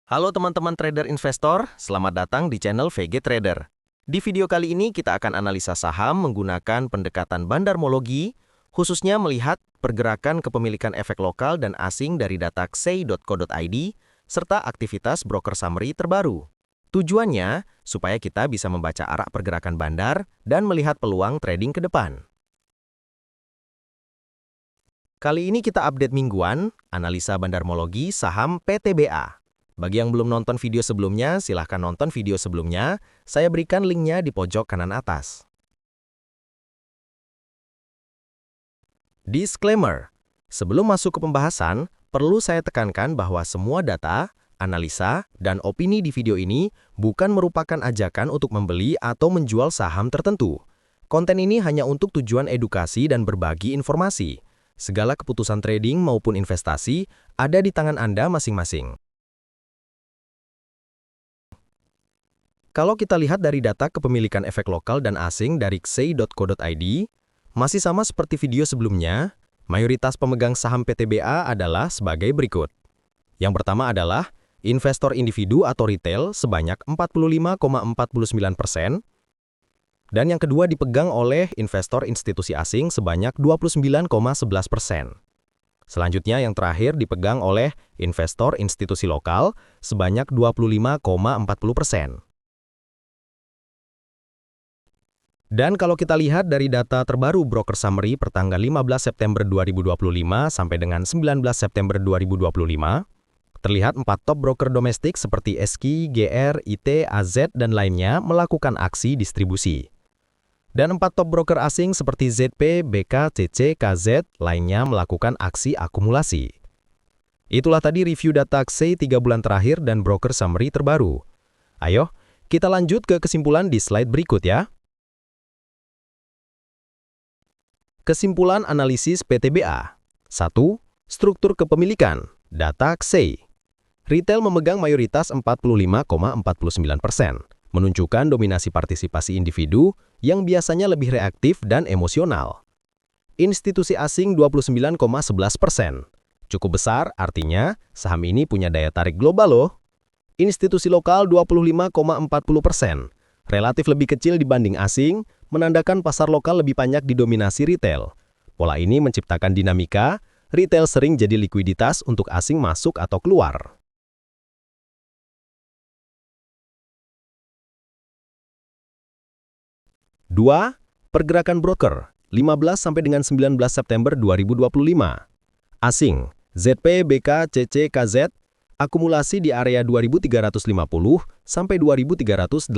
Halo teman-teman trader investor, selamat datang di channel VG Trader. Di video kali ini kita akan analisa saham menggunakan pendekatan bandarmologi, khususnya melihat pergerakan kepemilikan efek lokal dan asing dari data ksei.co.id, serta aktivitas broker summary terbaru. Tujuannya, supaya kita bisa membaca arah pergerakan bandar dan melihat peluang trading ke depan. Kali ini kita update mingguan, analisa bandarmologi saham PTBA. Bagi yang belum nonton video sebelumnya, silahkan nonton video sebelumnya. Saya berikan linknya di pojok kanan atas. Disclaimer. Sebelum masuk ke pembahasan, perlu saya tekankan bahwa semua data, analisa, dan opini di video ini bukan merupakan ajakan untuk membeli atau menjual saham tertentu. Konten ini hanya untuk tujuan edukasi dan berbagi informasi. Segala keputusan trading maupun investasi ada di tangan Anda masing-masing. Kalau kita lihat dari data kepemilikan efek lokal dan asing dari ksei.co.id, masih sama seperti video sebelumnya, mayoritas pemegang saham PTBA adalah sebagai berikut. Yang pertama adalah investor individu atau retail sebanyak 45,49%, dan yang kedua dipegang oleh investor institusi asing sebanyak 29,11%. Selanjutnya yang terakhir dipegang oleh investor institusi lokal sebanyak 25,40%. Dan kalau kita lihat dari data terbaru broker summary pertanggal 15 September 2025 sampai dengan 19 September 2025, terlihat 4 top broker domestik seperti SQ, GR, IT, AZ, dan lainnya melakukan aksi distribusi. Dan 4 top broker asing seperti ZP, BK, CC, KZ lainnya melakukan aksi akumulasi. Itulah tadi review data ksei 3 bulan terakhir dan broker summary terbaru. Ayo, kita lanjut ke kesimpulan di slide berikut ya. Kesimpulan analisis PTBA. 1. Struktur kepemilikan. Data ksei. Retail memegang mayoritas 45,49%, menunjukkan dominasi partisipasi individu yang biasanya lebih reaktif dan emosional. Institusi asing 29,11%. Cukup besar, artinya saham ini punya daya tarik global loh. Institusi lokal 25,40%. Relatif lebih kecil dibanding asing, menandakan pasar lokal lebih banyak didominasi retail. Pola ini menciptakan dinamika, retail sering jadi likuiditas untuk asing masuk atau keluar. Dua, pergerakan broker, 15 sampai dengan 19 September 2025. Asing, ZP, BK, CC, KZ, akumulasi di area 2350 sampai 2385.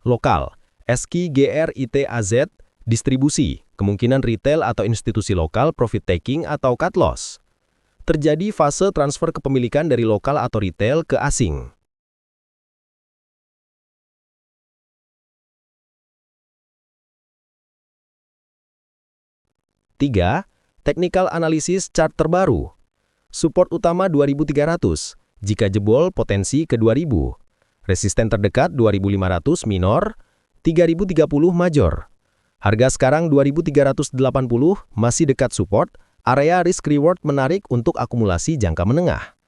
Lokal, SQ, GR, IT, AZ, distribusi, kemungkinan retail atau institusi lokal profit taking atau cut loss. Terjadi fase transfer kepemilikan dari lokal atau retail ke asing. Tiga, technical analysis chart terbaru. Support utama 2300, jika jebol potensi ke 2000. Resisten terdekat 2500 minor, 3030 major. Harga sekarang 2380 masih dekat support, area risk reward menarik untuk akumulasi jangka menengah.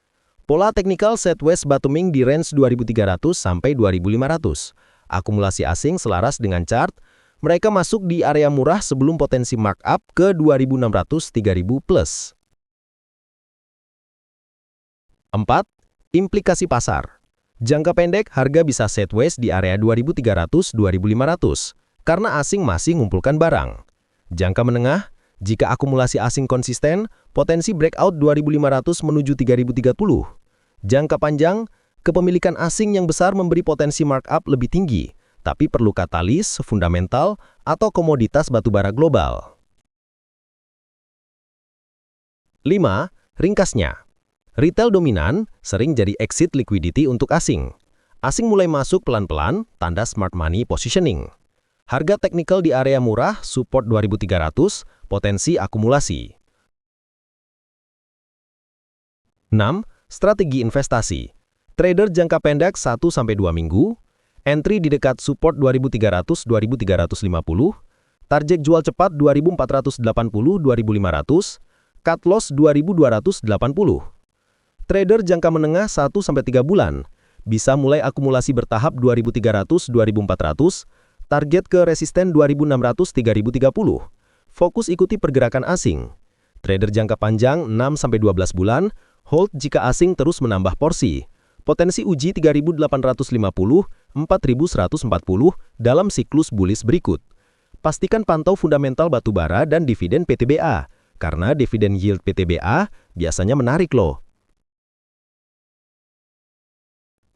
Pola teknikal sideways bottoming di range 2300 sampai 2500. Akumulasi asing selaras dengan chart, mereka masuk di area murah sebelum potensi markup ke 2600-3000 plus. 4. Implikasi pasar. Jangka pendek, harga bisa sideways di area 2300-2500 karena asing masih ngumpulkan barang. Jangka menengah, jika akumulasi asing konsisten, potensi breakout 2500 menuju 3030. Jangka panjang, kepemilikan asing yang besar memberi potensi markup lebih tinggi, tapi perlu katalis, fundamental, atau komoditas batubara global. 5. Ringkasnya. Retail dominan sering jadi exit liquidity untuk asing. Asing mulai masuk pelan-pelan, tanda smart money positioning. Harga teknikal di area murah, support 2300, potensi akumulasi. 6. Strategi investasi. Trader jangka pendek 1-2 minggu, entry di dekat support 2300-2350, target jual cepat 2480-2500, cut loss 2280. Trader jangka menengah 1-3 bulan bisa mulai akumulasi bertahap 2300-2400, target ke resisten 2600-3030. Fokus ikuti pergerakan asing. Trader jangka panjang 6-12 bulan, hold jika asing terus menambah porsi. Potensi uji 3850-4140 dalam siklus bullish berikut. Pastikan pantau fundamental batubara dan dividen PTBA, karena dividen yield PTBA biasanya menarik loh.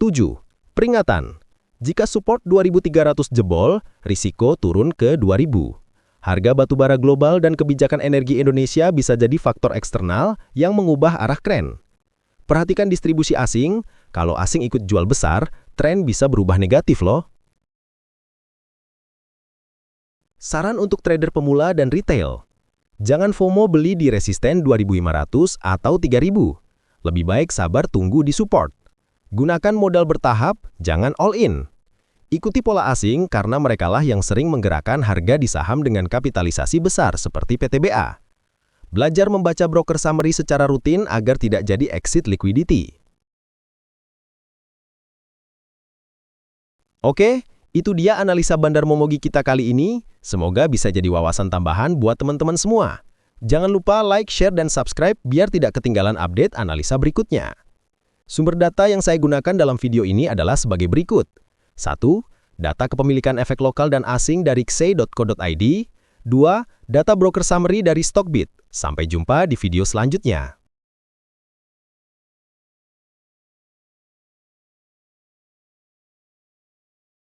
7. Peringatan. Jika support 2300 jebol, risiko turun ke 2000. Harga batubara global dan kebijakan energi Indonesia bisa jadi faktor eksternal yang mengubah arah tren. Perhatikan distribusi asing, kalau asing ikut jual besar, tren bisa berubah negatif loh. Saran untuk trader pemula dan retail. Jangan FOMO beli di resisten 2500 atau 3000. Lebih baik sabar tunggu di support. Gunakan modal bertahap, jangan all in. Ikuti pola asing karena merekalah yang sering menggerakkan harga di saham dengan kapitalisasi besar seperti PTBA. Belajar membaca broker summary secara rutin agar tidak jadi exit liquidity. Oke, itu dia analisa Bandar Momogi kita kali ini. Semoga bisa jadi wawasan tambahan buat teman-teman semua. Jangan lupa like, share, dan subscribe biar tidak ketinggalan update analisa berikutnya. Sumber data yang saya gunakan dalam video ini adalah sebagai berikut. 1. Data kepemilikan efek lokal dan asing dari ksei.co.id. 2. Data broker summary dari Stockbit. Sampai jumpa di video selanjutnya.